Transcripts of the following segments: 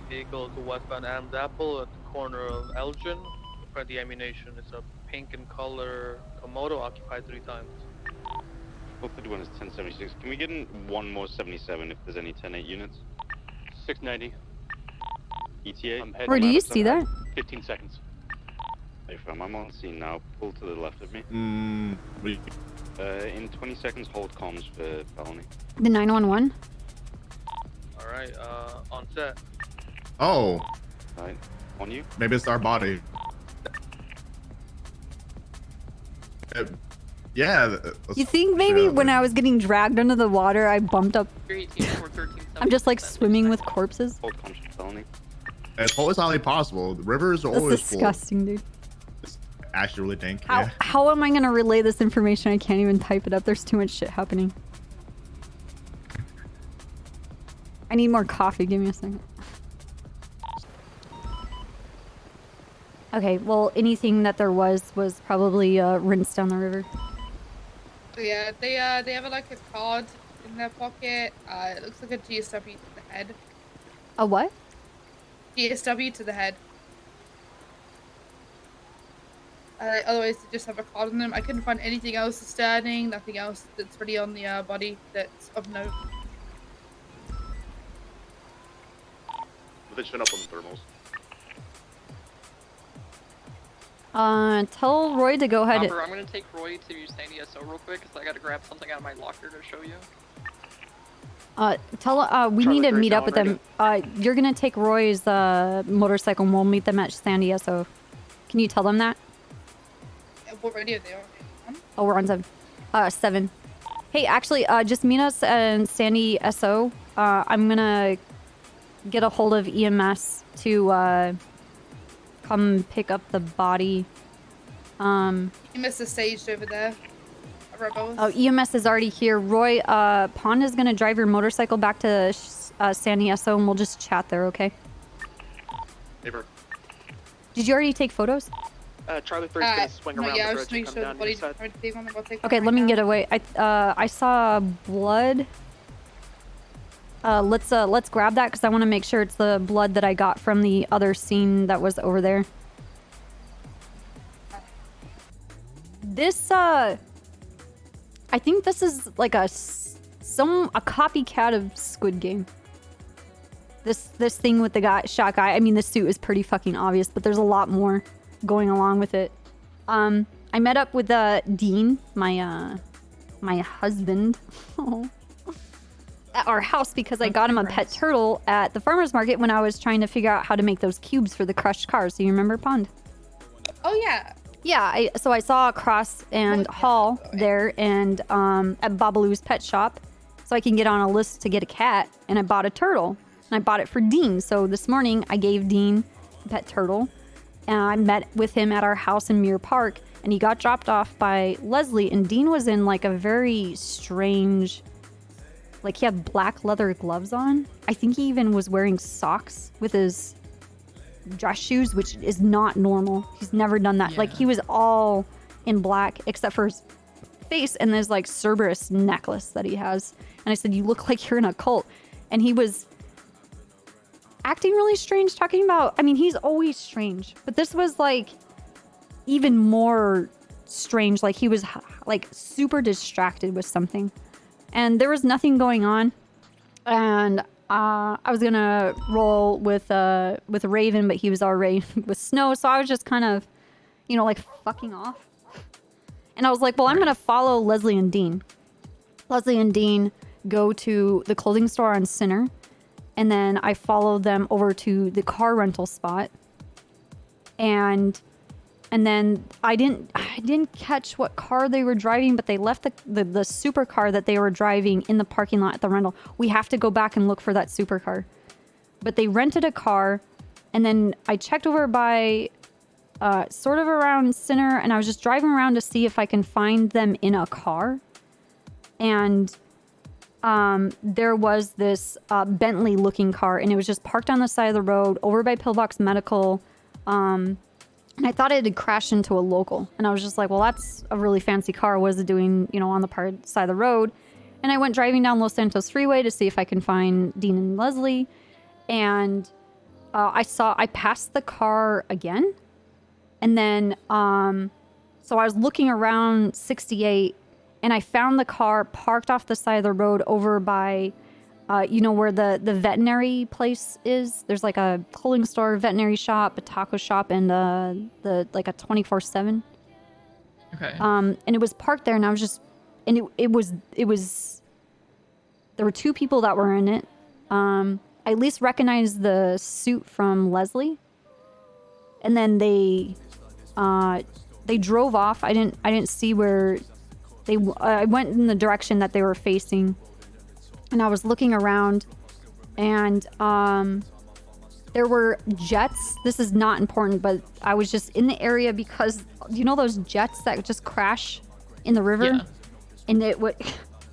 Vehicle to westbound Adam's Apple at the corner of Elgin. For the ammunition, it's a pink in color Komodo, occupied 3 times. 451 is 1076. Can we get in one more 77 if there's any 10-8 units? 690. ETA? Where do you see that? 15 seconds. Hey, fam, I'm on scene now. Pull to the left of me. In 20 seconds, hold comms for felony. The 911? Alright, on set. Oh. Right, on you? Maybe it's our body. Yeah. You think maybe when I was getting dragged under the water, I bumped up? I'm just like swimming with corpses. Hold comms for felony. It's always highly possible. The rivers are always That's disgusting, dude. It's actually really dank. How am I gonna relay this information? I can't even type it up. There's too much shit happening. I need more coffee. Give me a second. Okay, well, anything that there was probably rinsed down the river. Yeah, they have like a card in their pocket. It looks like a GSW to the head. A what? GSW to the head. Otherwise, they just have a card on them. I couldn't find anything else disturbing, nothing else that's really on the body that's of note. They shut up on the thermals. Tell Roy to go ahead. Robert, I'm gonna take Roy to Sandy SO real quick because I gotta grab something out of my locker to show you. We need to meet up with them. You're gonna take Roy's motorcycle and we'll meet them at Sandy SO. Can you tell them that? What radio they on? Oh, we're on 7. 7. Hey, actually, just meet us at Sandy SO. I'm gonna get a hold of EMS to come pick up the body. EMS is staged over there. Oh, EMS is already here. Roy, Pond is gonna drive your motorcycle back to Sandy SO and we'll just chat there, okay? Neighbor. Did you already take photos? Charlie 3's gonna swing around yeah, the just bridge make and sure come the down body's inside. Okay, let me get away. I saw blood. Let's grab that because I want to make sure it's the blood that I got from the other scene that was over there. This I think this is like a copycat of Squid Game. This thing with the shot guy. I mean, the suit is pretty fucking obvious, but there's a lot more going along with it. I met up with Dean, my husband, at our house because I got him a pet turtle at the farmer's market when I was trying to figure out how to make those cubes for the crushed cars. Do you remember, Pond? Oh yeah. Yeah, so I saw Cross and Hall there and at Babaloo's pet shop so I can get on a list to get a cat, and I bought a turtle and I bought it for Dean. So this morning I gave Dean a pet turtle and I met with him at our house in Muir Park, and he got dropped off by Leslie, and Dean was in like a very strange, like he had black leather gloves on. I think he even was wearing socks with his dress shoes, which is not normal. He's never done that. Yeah. Like he was all in black except for his face and this like Cerberus necklace that he has. And I said, you look like you're in a cult. And he was acting really strange, talking about, I mean, he's always strange, but this was like even more strange. Like he was like super distracted with something and there was nothing going on. And I was gonna roll with Raven, but he was already with Snow, so I was just kind of, you know, like fucking off. And I was like, well, I'm gonna follow Leslie and Dean. Leslie and Dean go to the clothing store on Sinner, and then I followed them over to the car rental spot. And then I didn't catch what car they were driving, but they left the supercar that they were driving in the parking lot at the rental. We have to go back and look for that supercar. But they rented a car, and then I checked over by sort of around Sinner, and I was just driving around to see if I can find them in a car. And there was this Bentley-looking car, and it was just parked on the side of the road over by Pillbox Medical. And I thought it had crashed into a local. And I was just like, well, that's a really fancy car. What is it doing, you know, on the side of the road? And I went driving down Los Santos Freeway to see if I can find Dean and Leslie. And I passed the car again, and then so I was looking around 68, and I found the car parked off the side of the road over by, you know, where the veterinary place is. There's like a clothing store, veterinary shop, a taco shop, and the like a 24/7. Okay. And it was parked there, and I was just, and it was. There were two people that were in it. I at least recognized the suit from Leslie. And then they drove off. I didn't see where they. I went in the direction that they were facing, and I was looking around, and there were jets. This is not important, but I was just in the area because you know those jets that just crash in the river, Yeah. and it would.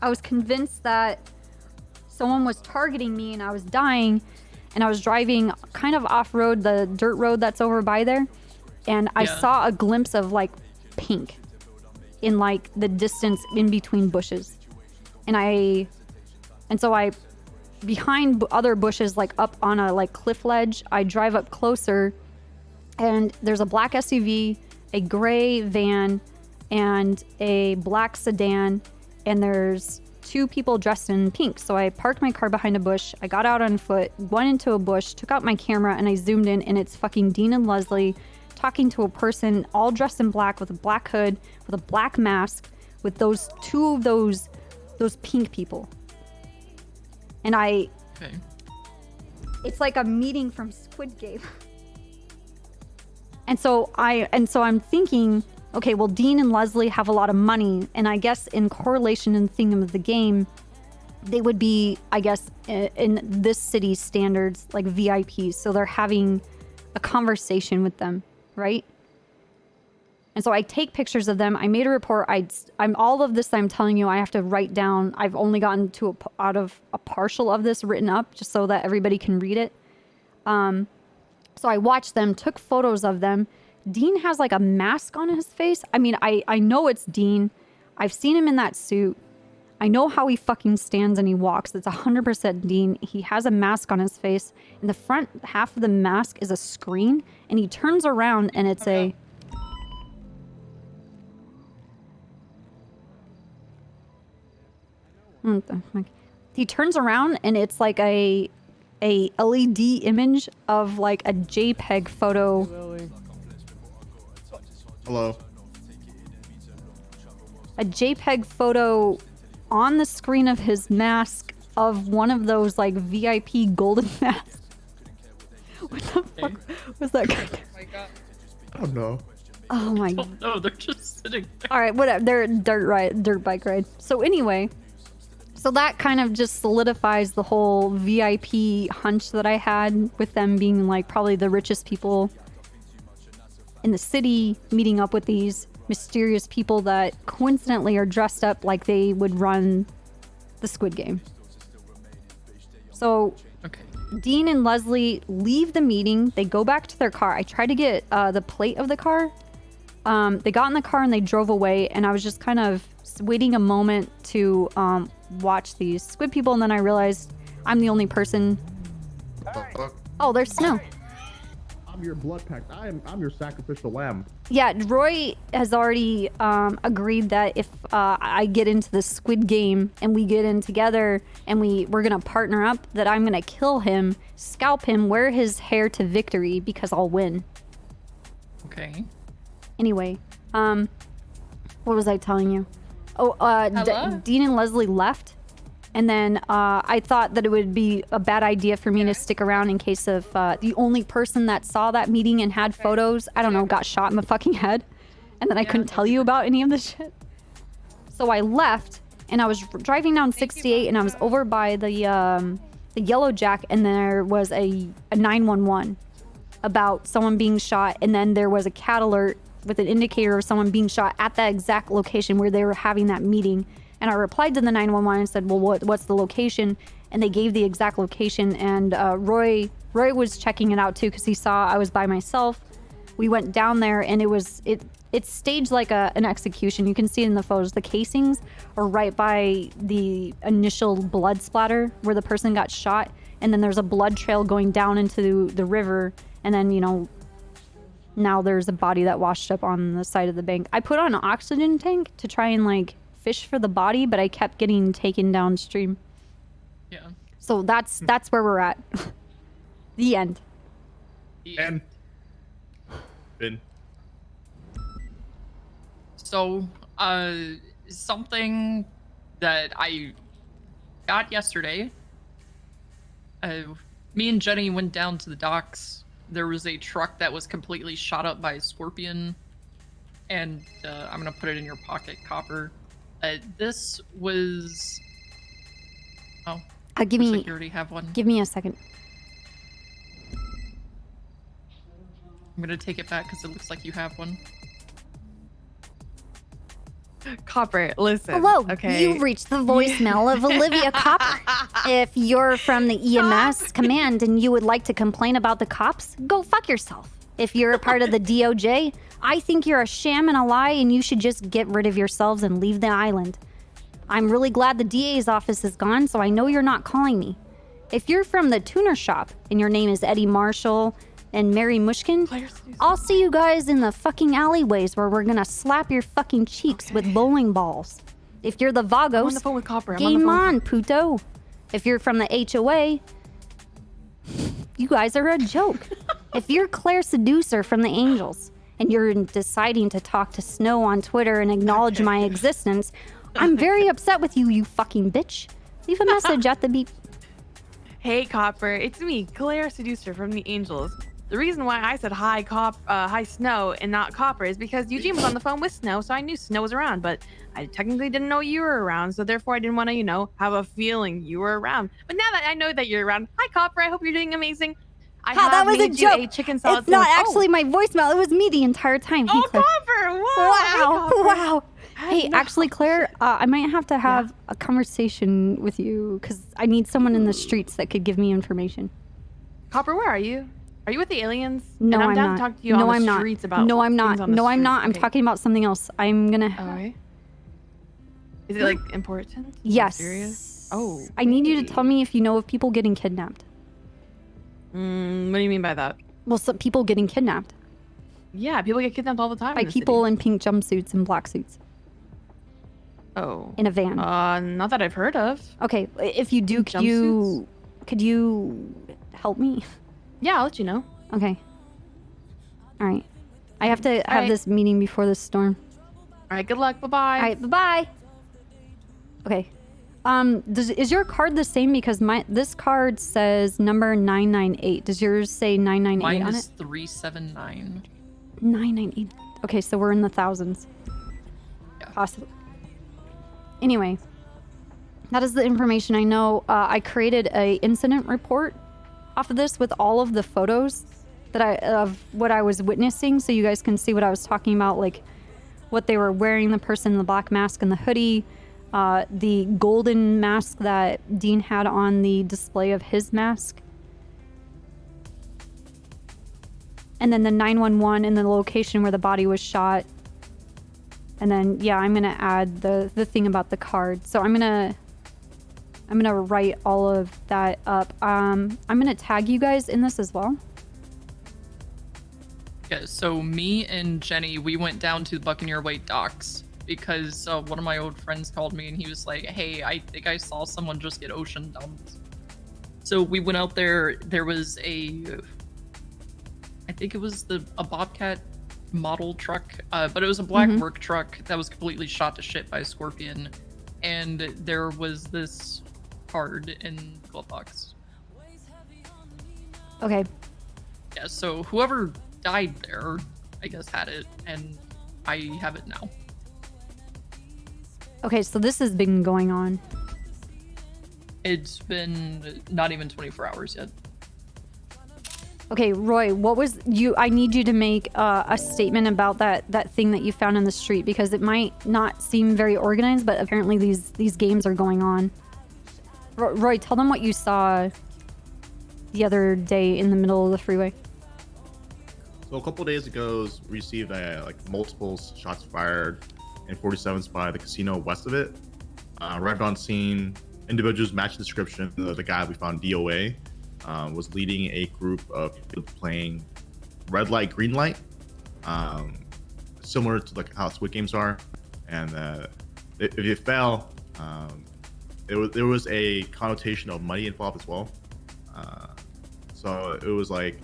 I was convinced that someone was targeting me and I was dying, and I was driving kind of off-road, the dirt road that's over by there, and I Yeah. saw a glimpse of like pink in like the distance in between bushes, and so I behind other bushes, like up on a like cliff ledge, I drive up closer, and there's a black SUV, a gray van, and a black sedan, and there's two people dressed in pink. So I parked my car behind a bush. I got out on foot, went into a bush, took out my camera, and I zoomed in, and it's fucking Dean and Leslie talking to a person all dressed in black with a black hood, with a black mask, with those two of those pink people. And Okay. it's like a meeting from Squid Game. And so I'm thinking, okay, well, Dean and Leslie have a lot of money, and I guess in correlation in the theme of the game, they would be, I guess, in this city's standards, like VIPs. So they're having a conversation with them, right? And so I take pictures of them. I made a report. I'm all of this that I'm telling you, I have to write down. I've only gotten to out of a partial of this written up just so that everybody can read it. So I watched them, took photos of them. Dean has like a mask on his face. I mean, I know it's Dean. I've seen him in that suit. I know how he fucking stands and he walks. It's 100% Dean. He has a mask on his face. And the front half of the mask is a screen. And he turns around and it's a... What the fuck? He turns around and it's like a LED image of like a JPEG photo. Hello. A JPEG photo on the screen of his mask of one of those like VIP golden masks. What the fuck was that guy? Oh my god. I don't know. Oh my. Oh no, they're just sitting there. All right, whatever. They're dirt bike ride. So anyway, so that kind of just solidifies the whole VIP hunch that I had with them being like probably the richest people in the city, meeting up with these mysterious people that coincidentally are dressed up like they would run the Squid Game. So Okay. Dean and Leslie leave the meeting. They go back to their car. I tried to get the plate of the car. They got in the car and they drove away. And I was just kind of waiting a moment to watch these Squid people. And then I realized I'm the only person. What the fuck? Oh, there's snow. I'm your blood pact. I'm your sacrificial lamb. Yeah, Roy has already agreed that if I get into the Squid Game and we get in together and we're gonna partner up, that I'm gonna kill him, scalp him, wear his hair to victory because I'll win. Okay. Anyway, what was I telling you? Oh, Hello? Dean and Leslie left, and then I thought that it would be a bad idea for me to stick around in case of the only person that saw that meeting and had photos, I don't know, got shot in the fucking head, and then I couldn't tell you about any of this shit. So I left, and I was driving down 68, and I was over by the Yellow Jack, and there was a 911 about someone being shot, and then there was a cat alert with an indicator of someone being shot at that exact location where they were having that meeting. And I replied to the 911 and said, well, what's the location? And they gave the exact location. And Roy was checking it out too because he saw I was by myself. We went down there and it's staged like an execution. You can see it in the photos. The casings are right by the initial blood splatter where the person got shot. and then there's a blood trail going down into the river, and then, you know, now there's a body that washed up on the side of the bank. I put on an oxygen tank to try and, like, fish for the body, but I kept getting taken downstream. Yeah. So that's where we're at. The end. And Finn. So, something that I got yesterday. Me and Jenny went down to the docks. There was a truck that was completely shot up by a scorpion. And I'm gonna put it in your pocket, Copper. This was... Oh, Give looks me like you already have one. give me a second. I'm gonna take it back because it looks like you have one. Copper, listen. Hello, Okay. you've reached the voicemail of Olivia Copper. If you're from the EMS command and you would like to complain about the cops, go fuck yourself. If you're a part of the DOJ, I think you're a sham and a lie and you should just get rid of yourselves and leave the island. I'm really glad the DA's office is gone, so I know you're not calling me. If you're from the tuner shop and your name is Eddie Marshall and Mary Mushkin, I'll see you guys in the fucking alleyways where we're gonna slap your fucking cheeks with bowling balls. If you're the Vagos, I'm on the phone with Copper. game on, puto. If you're from the HOA, you guys are a joke. If you're Claire Seducer from the Angels and you're deciding to talk to Snow on Twitter and acknowledge my existence, I'm very upset with you, you fucking bitch. Leave a message at the beep. Hey, Copper. It's me, Claire Seducer from the Angels. The reason why I said hi Snow and not Copper is because Eugene was on the phone with Snow, so I knew Snow was around, but I technically didn't know you were around, so therefore I didn't want to, you know, have a feeling you were around. But now that I know that you're around, hi Copper, I hope you're doing amazing. I How that was a made you joke. a chicken salad It's not sandwich. actually my voicemail. It was me the entire time. Hey, Oh, Claire. Copper! Wow! Wow! Hi, Copper. Wow! Hey, No. actually, Claire, I might have to have a conversation with you because I need someone in the streets that could give me information. Copper, where are you? Are you with the aliens? No, and I'm down not. to talk to you no, on I'm the not. streets about No, I'm things not. on the No, I'm street. not. I'm Okay. talking about something else. I'm gonna. Oh, okay. Is it like important? Yes. Serious? Oh. I need you to tell me if you know of people getting kidnapped. What do you mean by that? Well, some people getting kidnapped Yeah, people get kidnapped all the time. by in the people city. in pink jumpsuits and black suits Oh. in a van. Not that I've heard of. Okay, if you do, Pink jumpsuits? could you help me? Yeah, I'll let you know. Okay. All right. I have to have right. this meeting before the storm. All right, good luck. Bye-bye. All right, bye-bye. Okay. Is your card the same? Because this card says number 998. Does yours say 998 Mine on is it? 379. 998. Okay, so we're in the thousands. Yeah. Possibly. Anyway, that is the information I know. I created a incident report off of this with all of the photos of what I was witnessing, so you guys can see what I was talking about, like what they were wearing, the person in the black mask and the hoodie, the golden mask that Dean had on the display of his mask, and then the 911 and the location where the body was shot. And then, yeah, I'm gonna add the thing about the card. So I'm gonna write all of that up. I'm gonna tag you guys in this as well. Yeah, so me and Jenny, we went down to the Buccaneer Way docks because one of my old friends called me and he was like, hey, I think I saw someone just get ocean dumped. So we went out there. There was I think it was a Bobcat model truck, but it was a black work truck that was completely shot to shit by a scorpion. And there was this card in the glove box. Okay. Yeah, so whoever died there, I guess, had it, and I have it now. Okay, so this has been going on. It's been not even 24 hours yet. Okay, Roy, what was you? I need you to make a statement about that thing that you found in the street, because it might not seem very organized, but apparently these games are going on. Roy, tell them what you saw the other day in the middle of the freeway. So a couple days ago, we received multiple shots fired in 47s by the casino west of it. Arrived on scene, individuals matched the description of the guy we found DOA. was leading a group of people playing red light, green light, similar to like how Squid games are. And if you fail, there was a connotation of money involved as well. So it was like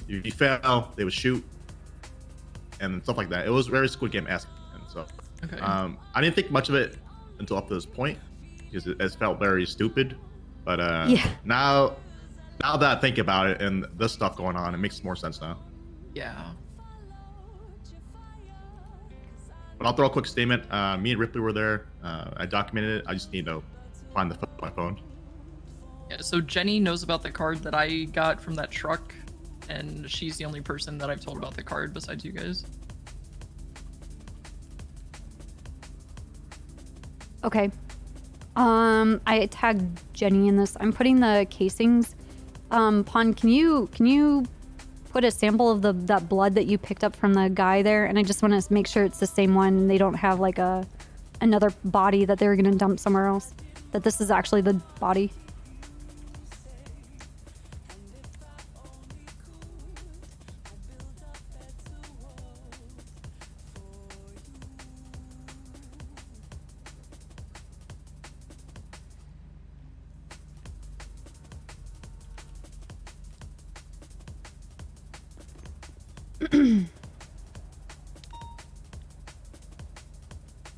if you fail, they would shoot and stuff like that. It was very Squid Game-esque. And so Okay. I didn't think much of it until up to this point because it felt very stupid. But Yeah. now that I think about it and this stuff going on, it makes more sense now. Yeah. But I'll throw a quick statement. Me and Ripley were there. I documented it. I just need to find my phone. Yeah, so Jenny knows about the card that I got from that truck, and she's the only person that I've told about the card besides you guys. Okay. I tagged Jenny in this. I'm putting the casings. Pon, can you put a sample of that blood that you picked up from the guy there? And I just want to make sure it's the same one. They don't have like another body that they were gonna dump somewhere else. That this is actually the body.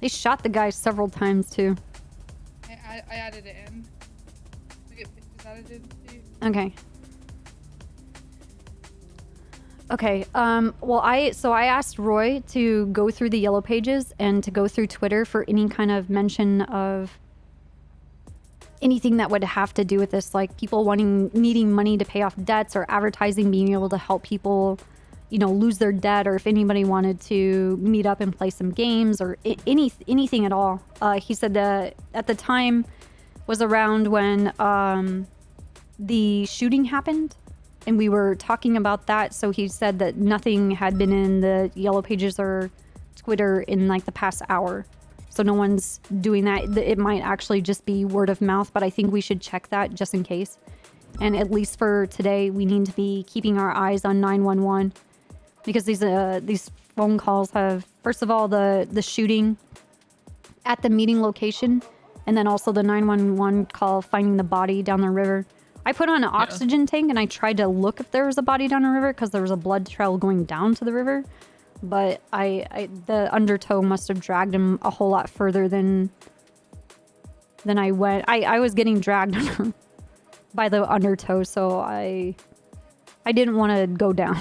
They shot the guy several times too. I added it in. We get pictures added in too. Okay. Okay. Well, I asked Roy to go through the yellow pages and to go through Twitter for any kind of mention of anything that would have to do with this, like people needing money to pay off debts, or advertising being able to help people, lose their debt, or if anybody wanted to meet up and play some games, or anything at all. He said that at the time was around when the shooting happened, and we were talking about that. So he said that nothing had been in the yellow pages or Twitter in like the past hour. So no one's doing that. It might actually just be word of mouth, but I think we should check that just in case. And at least for today, we need to be keeping our eyes on 911. Because these phone calls have, first of all, the shooting at the meeting location, and then also the 911 call finding the body down the river. I put on an oxygen tank and I tried to look if there was a body down the river because there was a blood trail going down to the river, but the undertow must have dragged him a whole lot further than I went. I was getting dragged by the undertow, so I didn't want to go down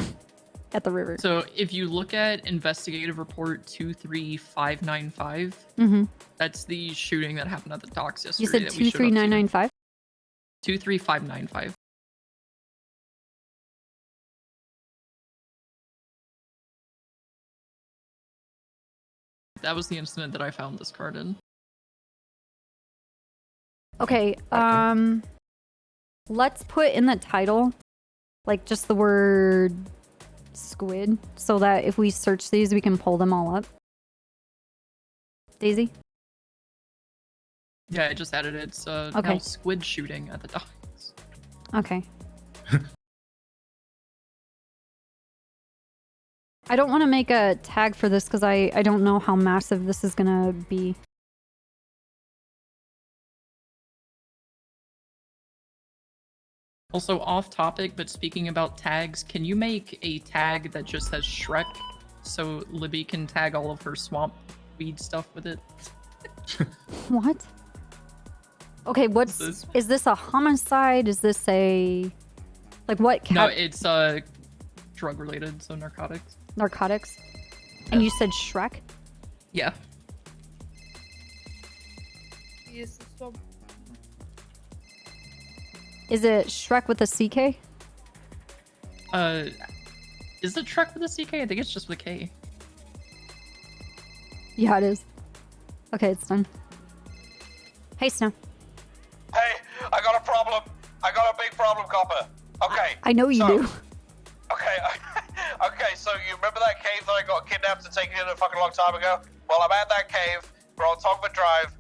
at the river. So if you look at investigative report 23595, that's the shooting that happened at the docks yesterday. You said 23995? 23595. That was the incident that I found this card in. Okay, let's put in the title, like just the word Squid, so that if we search these, we can pull them all up. Daisy? Yeah, I just added it. It's now Squid shooting at the docks. Okay. I don't want to make a tag for this because I don't know how massive this is gonna be. Also off topic, but speaking about tags, can you make a tag that just says Shrek so Libby can tag all of her swamp weed stuff with it? What? Okay, is this a homicide? Is this a, like what? No, it's drug related, so narcotics. Narcotics? And you said Shrek? Yeah. Yes, so Is it Shrek with a CK? Is it Shrek with a CK? I think it's just with a K. Yeah, it is. Okay, it's done. Hey, Snow. Hey, I got a problem. I got a big problem, Copper. Okay. I know you do. Okay, okay, so you remember that cave that I got kidnapped and taken in a fucking long time ago? Well, I'm at that cave. We're on Togma Drive,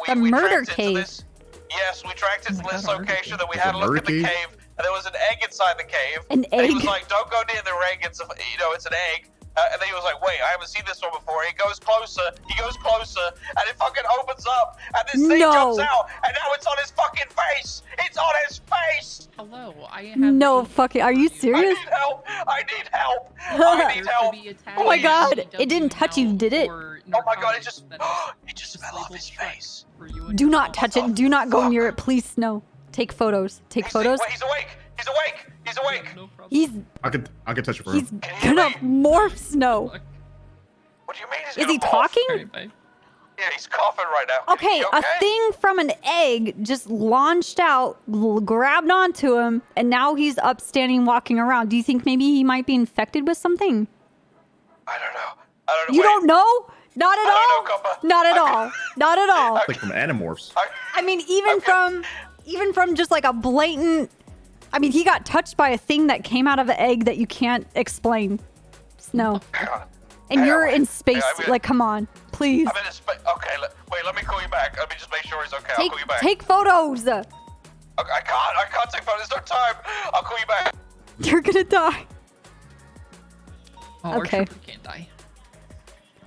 and we murder tracked cave. into this. Yes, we tracked into this location, and we had a look at the cave. and there was an egg inside the cave. An And he egg? was like, "Don't go near the egg. It's it's an egg." And then he was like, "Wait, I haven't seen this one before." He goes closer, and it fucking opens up, and this thing No. jumps out, and now it's on his fucking face. It's on his face. Hello, I have No a- fucking. Are you I serious? need help. I need help. I need help. Oh my god! It didn't touch you, did it? Oh my god! It just fell off his face. Do not touch it. Do not go near it, please. Snow. Take photos. Take photos. Wait, he's awake. He's awake. He's awake. He's I could touch it for he's him. gonna morph Snow. What do you mean? He's Is gonna he morph? talking? Yeah, he's coughing right now. Okay, You a thing from an egg just launched out, grabbed onto him, and now he's up standing walking around. Do you think maybe he might be infected with something? I don't know. You Wait. don't know? Not at I all. don't know, Copper. Not at all. Not at all. Like from Animorphs. I mean, even from just like a blatant. I mean, he got touched by a thing that came out of an egg that you can't explain. Snow. And you're in space. Like, come on, please. I'm in a space. Okay, wait. Let me call you back. Let me just make sure he's okay. I'll call you back. Take photos. Okay, I can't take photos. There's no time. I'll call you back. You're gonna die. Oh, our Okay. trooper can't die.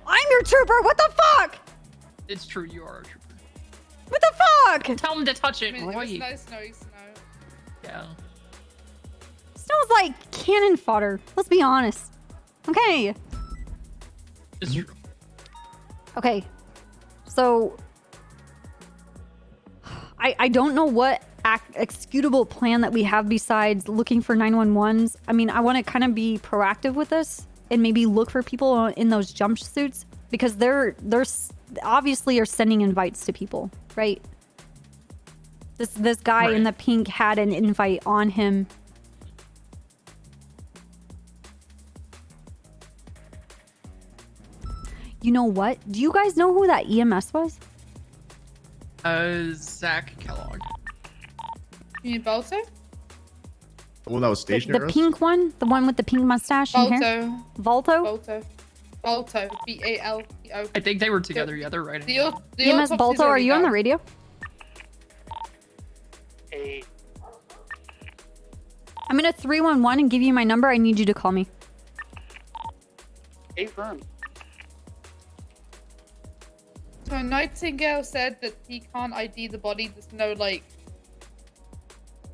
I'm your trooper. What the fuck? It's true, you are our trooper. What the fuck? Tell him to touch it, I mean, Roy. it was snowy snow. Yeah. Snow's like cannon fodder. Let's be honest. Okay. It's true. Okay. So I don't know what executable plan that we have besides looking for 911s. I mean, I want to kind of be proactive with this and maybe look for people in those jumpsuits because they're obviously are sending invites to people, right? This guy in the pink had an invite on him. You know what? Do you guys know who that EMS was? Zach Kellogg. You mean Balto? The one that was The stationary. pink one? The one with the pink mustache and hair? Balto. Volto? Balto. B-A-L-T-O. I think they were together, yeah, they're right. The EMS autopsy's Balto, are already you on the done. radio? Hey. I'm gonna 311 and give you my number. I need you to call me. Hey, firm. So Nightingale said that he can't ID the body. There's no like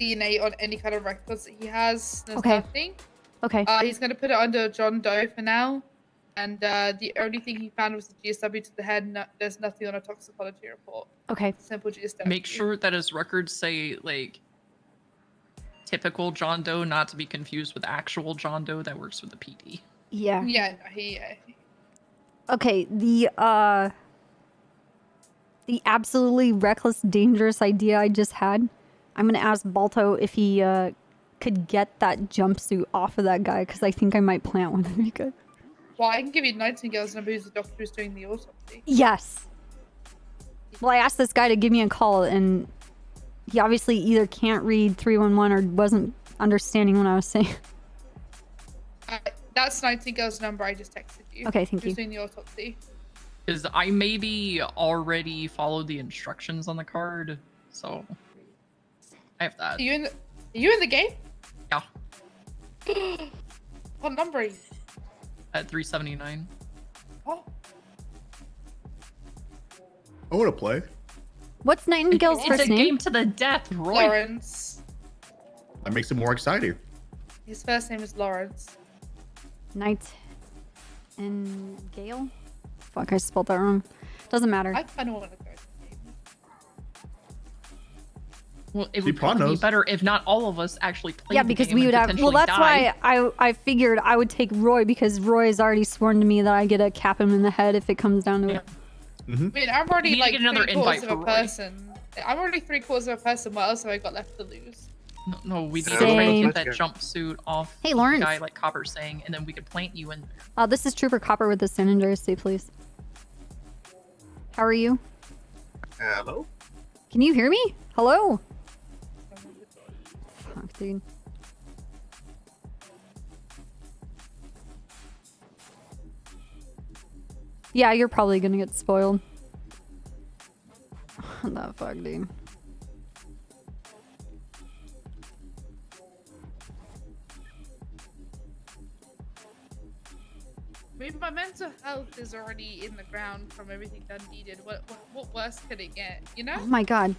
DNA on any kind of records that he has. There's Okay. nothing. Okay. He's gonna put it under John Doe for now. And the only thing he found was the GSW to the head. No, there's nothing on a toxicology report. Okay. Simple GSW. Make sure that his records say, like, typical John Doe, not to be confused with actual John Doe that works with the PD. Yeah. Yeah, no, he. Okay. The absolutely reckless, dangerous idea I just had. I'm gonna ask Balto if he could get that jumpsuit off of that guy because I think I might plant one. That'd be good. Well, I can give you Nightingale's number, who's the doctor who's doing the autopsy. Yes. Well, I asked this guy to give me a call, and he obviously either can't read 311 or wasn't understanding what I was saying. That's Nightingale's number. I just texted you. Okay, thank who's you. doing the autopsy. Because I maybe already followed the instructions on the card, so I have that. Are you in the game? Yeah. What number are you? At 379. Oh. I want to play. What's Nightingale's It's first a name? game to the death, Roy. Lawrence. That makes it more exciting. His first name is Lawrence. Night and Gale? Fuck, I spelled that wrong. Doesn't matter. I kind of want to go. Well, it He would probably probably be knows. better if not all of us actually played Yeah, the because game we and would have. Well, potentially that's died. why I figured I would take Roy because Roy has already sworn to me that I get to cap him in the head if it comes down to it. I mean, I'm We already need to like get another 3/4 invite of for a Roy. person. I'm already 3/4 of a person. What else have I got left to lose? No, we need to try to Same. get that jumpsuit off. Hey, the Lawrence. guy like Copper's saying, and then we could plant you in there. This is Trooper Copper with the San Andreas State Police. How are you? Hello? Can you hear me? Hello? Fuck, dude. Yeah, you're probably gonna get spoiled. What the fuck, dude? I mean, my mental health is already in the ground from everything Dundee did. What worse could it get? You know? Oh my god.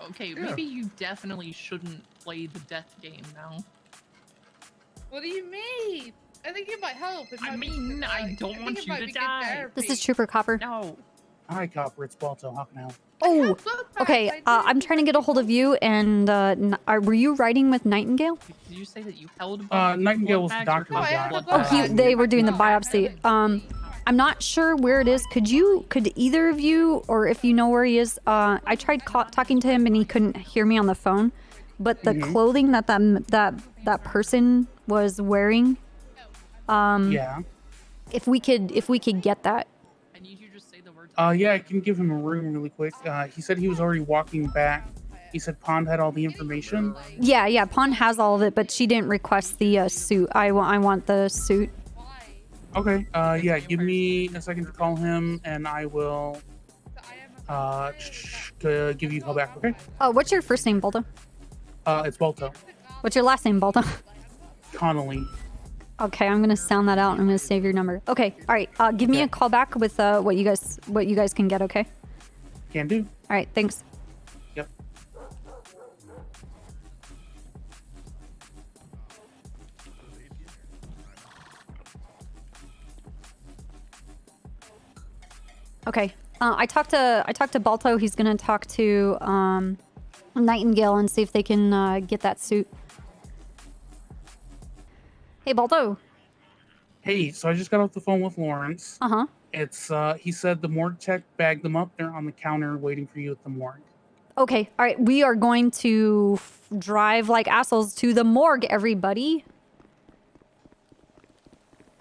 Okay, Yeah. maybe you definitely shouldn't play the death game now. What do you mean? I think it might help. It I might be mean, good, I don't think want it you might to be good die. therapy. This is Trooper Copper. No. Hi, Copper. It's Balto. How can I help? Oh, have blood bags, okay. I do, I'm trying to get a hold of you, and were you riding with Nightingale? Did you say that you held Nightingale was the blood doctor. bags or No, I have blood a blood Oh, bags? bag. they were doing the Oh. biopsy. I'm not sure where it is. Could either of you, or if you know where he is, I tried talking to him and he couldn't hear me on the phone. But the clothing that person was wearing, Yeah. if we could get that. I need you to just say the words. Yeah, I can give him a room really quick. He said he was already walking back. He said Pond had all the information. Yeah. Pond has all of it, but she didn't request the suit. I want the suit. Okay. Yeah, give me a second to call him, and I will give you a call back. Okay. Oh, what's your first name, Balto? It's Balto. What's your last name, Balto? Connolly. Okay, I'm gonna sound that out. I'm gonna save your number. Okay, all right. Give me a call back with what you guys can get. Okay. Can do. All right. Thanks. Yep. Okay. I talked to Balto. He's gonna talk to Nightingale and see if they can get that suit. Hey, Balto. Hey, so I just got off the phone with Lawrence. Uh-huh. It's he said the morgue tech bagged them up. They're on the counter waiting for you at the morgue. Okay. All right. We are going to drive like assholes to the morgue, everybody.